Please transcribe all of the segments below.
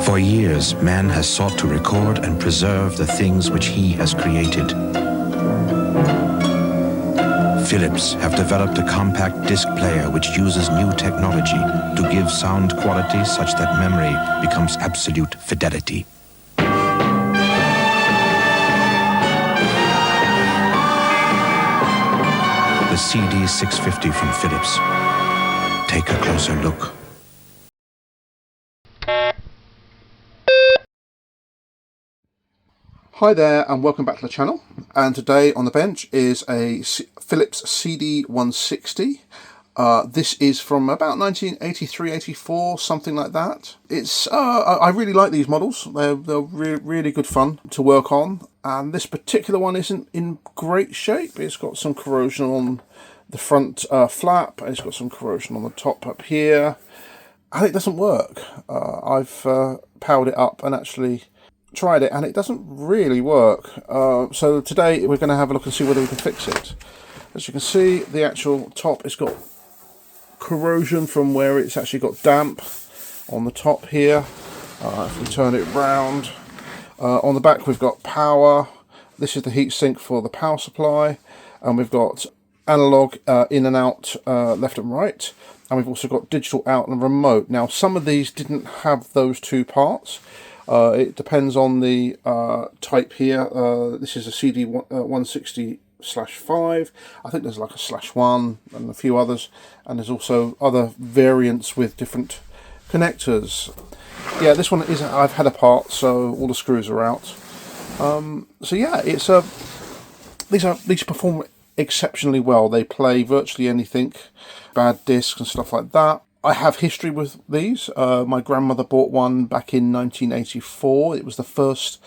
For years, man has sought to record and preserve the things which he has created. Philips have developed a compact disc player which uses new technology to give sound quality such that memory becomes absolute fidelity. The CD650 from Philips. Take a closer look. Hi there and welcome back to the channel, and today on the bench is a Philips CD160. This is from about 1983-84, something like that. It's I really like these models. They're really good fun to work on, and this particular one isn't in great shape. It's got some corrosion on the front flap, and it's got some corrosion on the top up here, and it doesn't work. I've powered it up and actually tried it, and it doesn't really work. So today we're going to have a look and see whether we can fix it. As you can see, the actual top, it's got corrosion from where it's actually got damp on the top here. If we turn it round, on the back we've got power. This is the heat sink for the power supply, and we've got analog in and out, left and right, and we've also got digital out and remote. Now some of these didn't have those two parts. It depends on the type here. This is a CD160/5. I think there's like a /1 and a few others, and there's also other variants with different connectors. Yeah, this one is, I've had a part, so all the screws are out. So yeah, it's these perform exceptionally well. They play virtually anything, bad discs and stuff like that. I have history with these. My grandmother bought one back in 1984. It was the first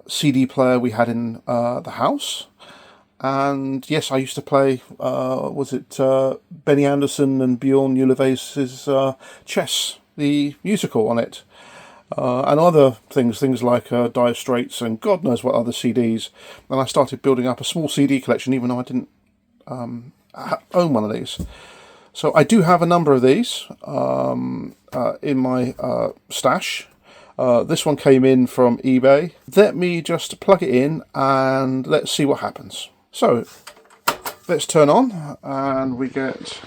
CD player we had in the house. And yes, I used to play, was it Benny Anderson and Bjorn Ulvaeus's Chess, the musical on it. And other things like Dire Straits and God knows what other CDs. And I started building up a small CD collection, even though I didn't own one of these. So I do have a number of these in my stash. This one came in from eBay. Let me just plug it in and let's see what happens. So let's turn on and we get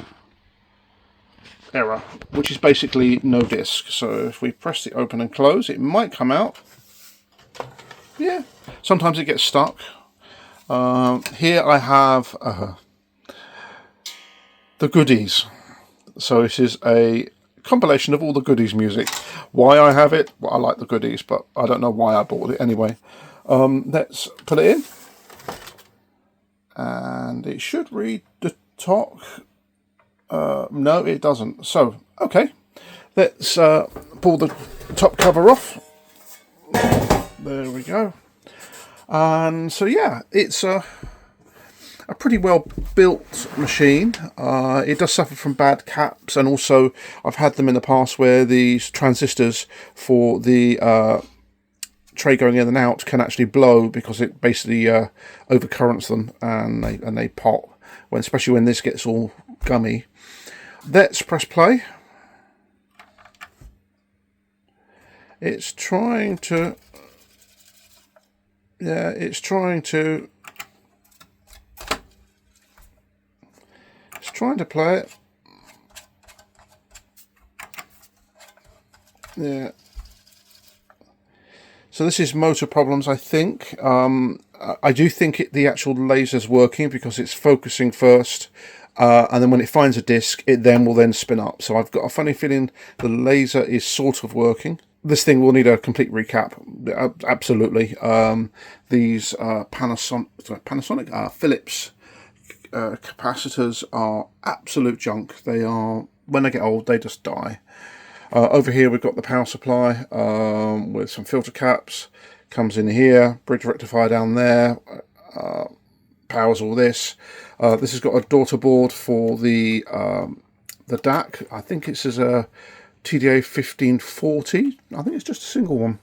error, which is basically no disc. So if we press the open and close, it might come out. Yeah, sometimes it gets stuck. Here I have the goodies. So this is a compilation of all the goodies music. Why I have it? Well, I like the goodies, but I don't know why I bought it anyway. Let's put it in, and it should read the talk. No, it doesn't. So okay, let's pull the top cover off. There we go. And so yeah, it's a pretty well built machine. It does suffer from bad caps, and also I've had them in the past where these transistors for the tray going in and out can actually blow because it basically overcurrents them, and they pop, especially when this gets all gummy. Let's press play. It's trying to play it. Yeah. So this is motor problems, I think. I do think the actual laser's working because it's focusing first, and then when it finds a disc, it will then spin up. So I've got a funny feeling the laser is sort of working. This thing will need a complete recap. Absolutely. These Philips capacitors are absolute junk. They are, when they get old, they just die. Over here we've got the power supply with some filter caps. Comes in here, bridge rectifier down there, powers all this. This has got a daughter board for the DAC. I think it's as a TDA 1540. I think it's just a single one.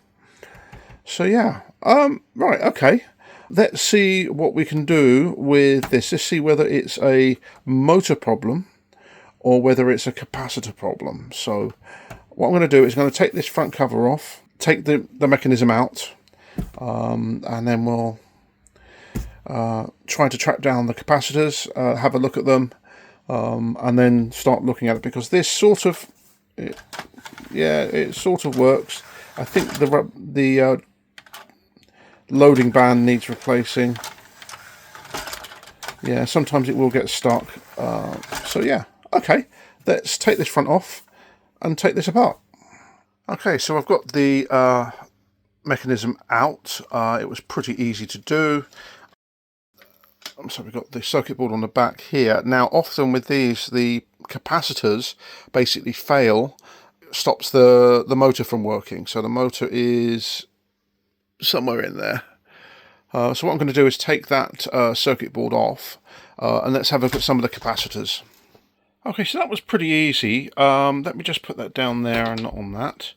So yeah, right, okay. Let's see what we can do with this. Let's see whether it's a motor problem or whether it's a capacitor problem. So What I'm going to do is going to take this front cover off, take the mechanism out, and then we'll try to track down the capacitors, have a look at them, and then start looking at it, because this sort of, it sort of works. I think the loading band needs replacing. Yeah, sometimes it will get stuck. So yeah, okay, let's take this front off and take this apart. Okay, so I've got the mechanism out. It was pretty easy to do. So we've got the circuit board on the back here. Now, often with these, the capacitors basically fail, stops the motor from working. So the motor is somewhere in there. So what I'm going to do is take that circuit board off, and let's have a look at some of the capacitors. Okay, so that was pretty easy. Let me just put that down there and not on that.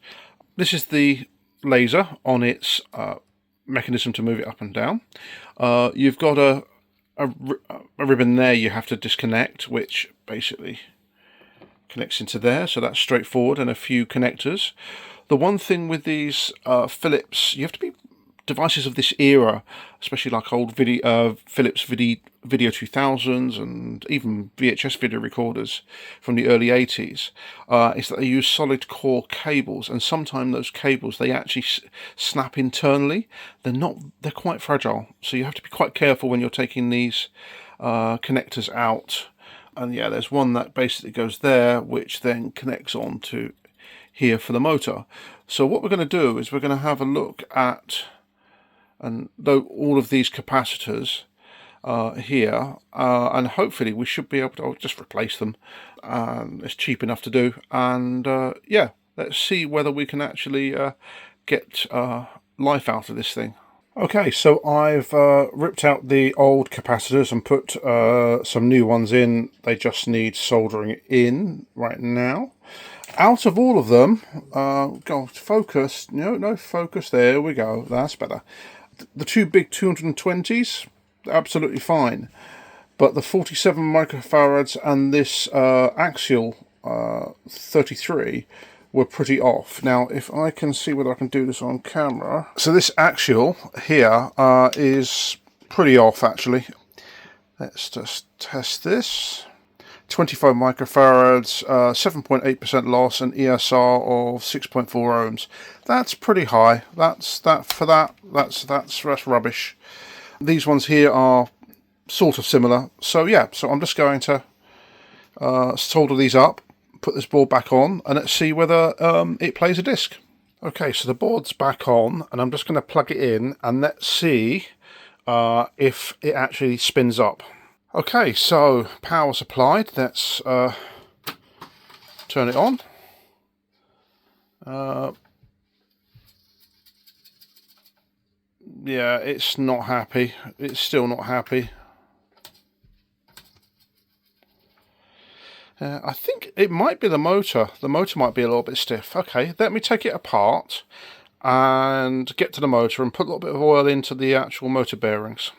This is the laser on its mechanism to move it up and down. You've got a ribbon there you have to disconnect, which basically connects into there, so that's straightforward, and a few connectors. The one thing with these Philips, you have to be devices of this era, especially like old Philips Video 2000s and even VHS video recorders from the early 80s, is that they use solid core cables, and sometimes those cables, they actually snap internally. They're quite fragile, so you have to be quite careful when you're taking these connectors out. And yeah, there's one that basically goes there, which then connects on to here for the motor. So what we're going to do is we're going to have a look at all of these capacitors here, and hopefully we should be able to just replace them. It's cheap enough to do, and yeah, let's see whether we can actually get life out of this thing. Okay, so I've ripped out the old capacitors and put some new ones in. They just need soldering in right now. Out of all of them, go focus, no focus, there we go, that's better. The two big 220s, absolutely fine, but the 47 microfarads and this axial 33 were pretty off. Now, if I can see whether I can do this on camera. So this axial here is pretty off, actually. Let's just test this. 25 microfarads, 7.8% loss, and ESR of 6.4 ohms. That's pretty high. That's rubbish. These ones here are sort of similar. So yeah, so I'm just going to solder these up, put this board back on, and let's see whether it plays a disc. Okay, so the board's back on, and I'm just going to plug it in, and let's see if it actually spins up. Okay, so power's applied. Let's turn it on. Yeah, it's not happy. It's still not happy. I think it might be the motor. The motor might be a little bit stiff. Okay, let me take it apart and get to the motor and put a little bit of oil into the actual motor bearings.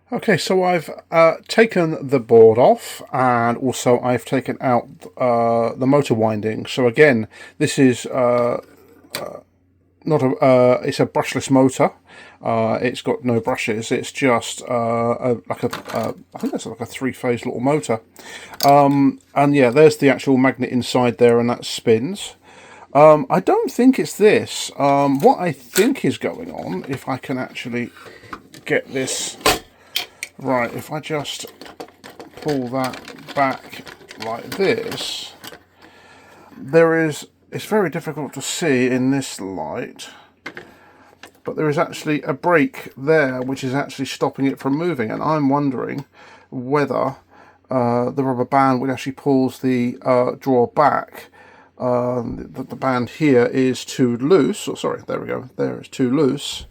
Okay, so I've taken the board off, and also I've taken out the motor winding. So again, this is not it's a brushless motor. It's got no brushes. It's just I think that's like a 3-phase little motor. And yeah, there's the actual magnet inside there, and that spins. I don't think it's this. What I think is going on, if I can actually get this right, if I just pull that back like this, it's very difficult to see in this light, but there is actually a brake there which is actually stopping it from moving, and I'm wondering whether the rubber band which actually pulls the drawer back, the band here is too loose, or sorry, there we go, there it's too loose,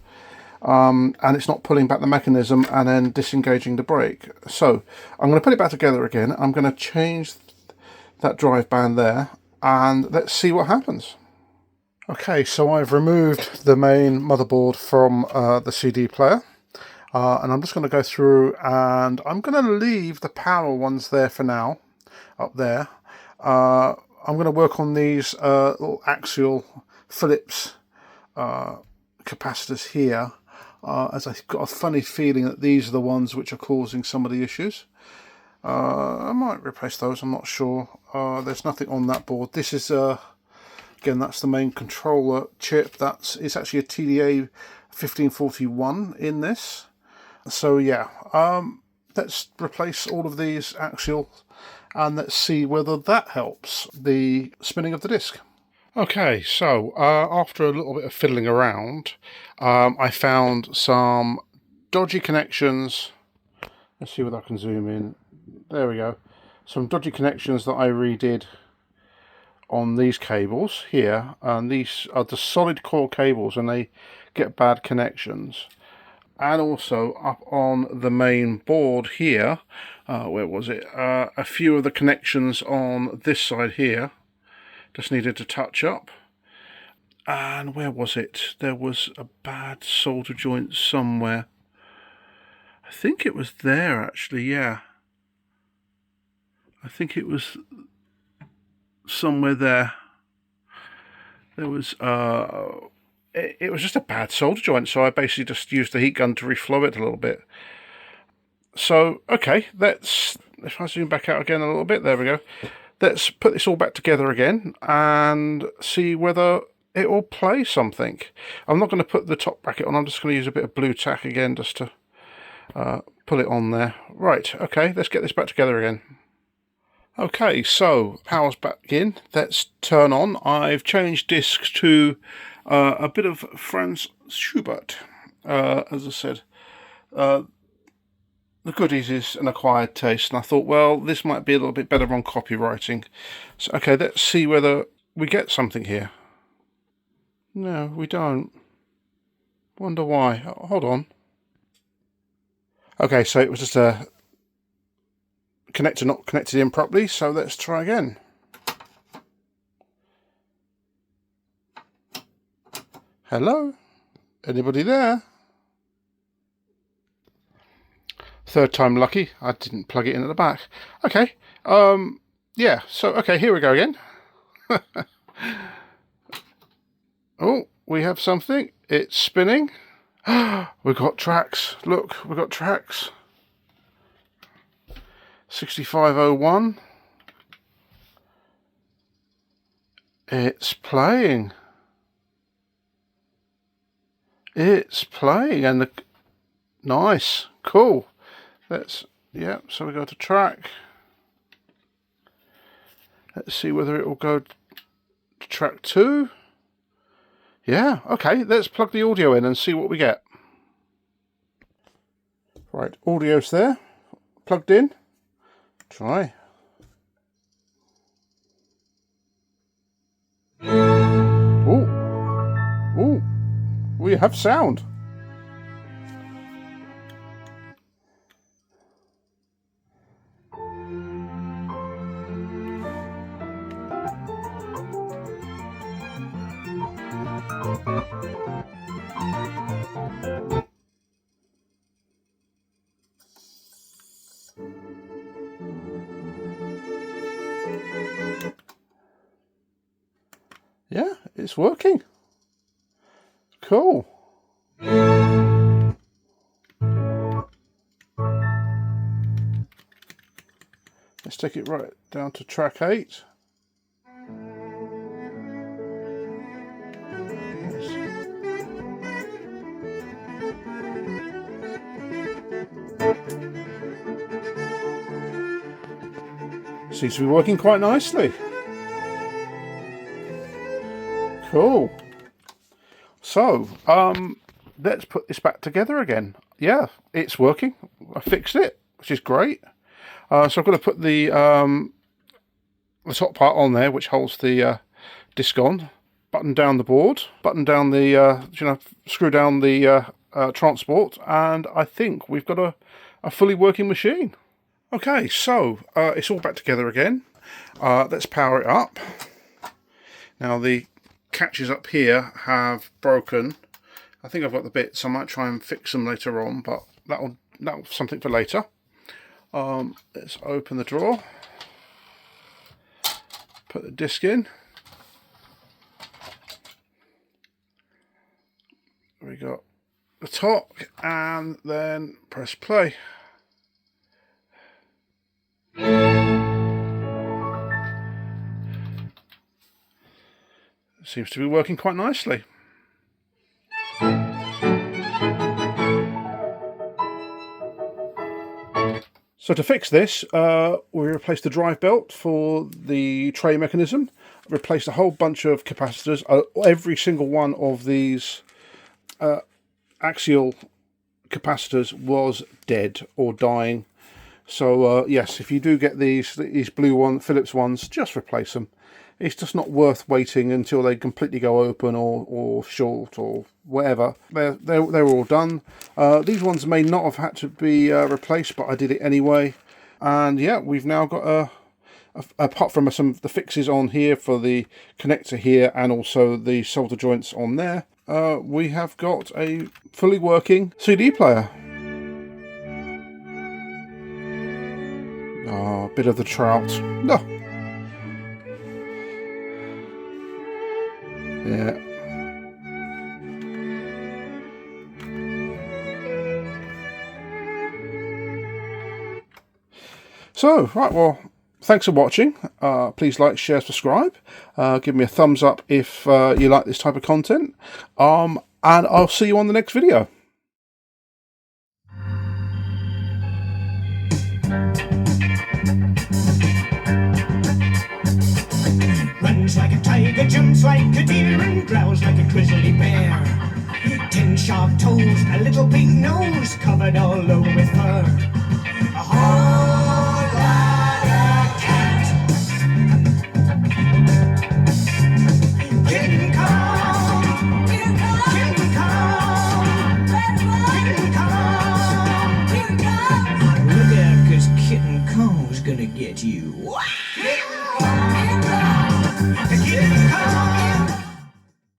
and it's not pulling back the mechanism and then disengaging the brake. So I'm going to put it back together again. I'm going to change that drive band there, and let's see what happens. Okay, so I've removed the main motherboard from the CD player, and I'm just going to go through, and I'm going to leave the power ones there for now, up there. I'm going to work on these little axial Phillips capacitors here, as I've got a funny feeling that these are the ones which are causing some of the issues. I might replace those, I'm not sure. There's nothing on that board. This is again, that's the main controller chip. It's actually a TDA 1541 in this. So yeah, let's replace all of these axial and let's see whether that helps the spinning of the disc. Okay, so after a little bit of fiddling around, I found some dodgy connections. Let's see whether I can zoom in. There we go. Some dodgy connections that I redid on these cables here, and these are the solid core cables and they get bad connections. And also up on the main board here, where was it? A few of the connections on this side here just needed to touch up. And where was it? There was a bad solder joint somewhere. I think it was there actually, yeah. I think it was somewhere there. There was it was just a bad solder joint, so I basically just used the heat gun to reflow it a little bit. So okay, if I zoom back out again a little bit, there we go. Let's put this all back together again and see whether it will play something. I'm not going to put the top bracket on, I'm just going to use a bit of blue tack again just to pull it on there. Right, okay, let's get this back together again. Okay, so power's back in. Let's turn on. I've changed discs to a bit of Franz Schubert. As I said, the goodies is an acquired taste, and I thought, well, this might be a little bit better on copywriting. So, okay, let's see whether we get something here. No, we don't. Wonder why. Hold on. Okay, so it was just a connector not connected in properly, so let's try again. Hello? Anybody there? Third time lucky. I didn't plug it in at the back. Okay. Yeah, so okay, here we go again. Oh, we have something. It's spinning. We've got tracks. Look, we've got tracks. 6501. It's playing. It's playing, and nice, cool. Yeah, so we go to track. Let's see whether it will go to track 2. Yeah, okay, let's plug the audio in and see what we get. Right, audio's there, plugged in. Try. Ooh. Ooh. We have sound. Yeah, it's working. Cool. Let's take it right down to track 8. Seems to be working quite nicely. Cool. So, let's put this back together again. Yeah, it's working. I fixed it, which is great. So I've got to put the top part on there, which holds the disc on. Button down the board. Button down the, screw down the transport, and I think we've got a fully working machine. Okay, so it's all back together again. Let's power it up. Now the catches up here have broken. I think I've got the bits. I might try and fix them later on, but that'll something for later. Let's open the drawer. Put the disc in. We got the top, and then press play. Seems to be working quite nicely. So to fix this, we replaced the drive belt for the tray mechanism, replaced a whole bunch of capacitors. Every single one of these axial capacitors was dead or dying. So yes, if you do get these blue Philips ones, just replace them. It's just not worth waiting until they completely go open or short or whatever. They're all done. These ones may not have had to be replaced, but I did it anyway. And yeah, we've now got apart from some of the fixes on here for the connector here and also the solder joints on there, we have got a fully working CD player. A bit of the trout. No. Yeah. So, right, well, thanks for watching. Please like, share, subscribe. Give me a thumbs up if you like this type of content. And I'll see you on the next video. Runs like a tiger, jumps like a deer, and growls like a grizzly bear. 10 sharp toes, a little pink nose, covered all over with fur. A whole lot of cat. Kitten Kong, Kitten Kong, Kitten Kong. Look out, 'cause Kitten Kong's gonna get you.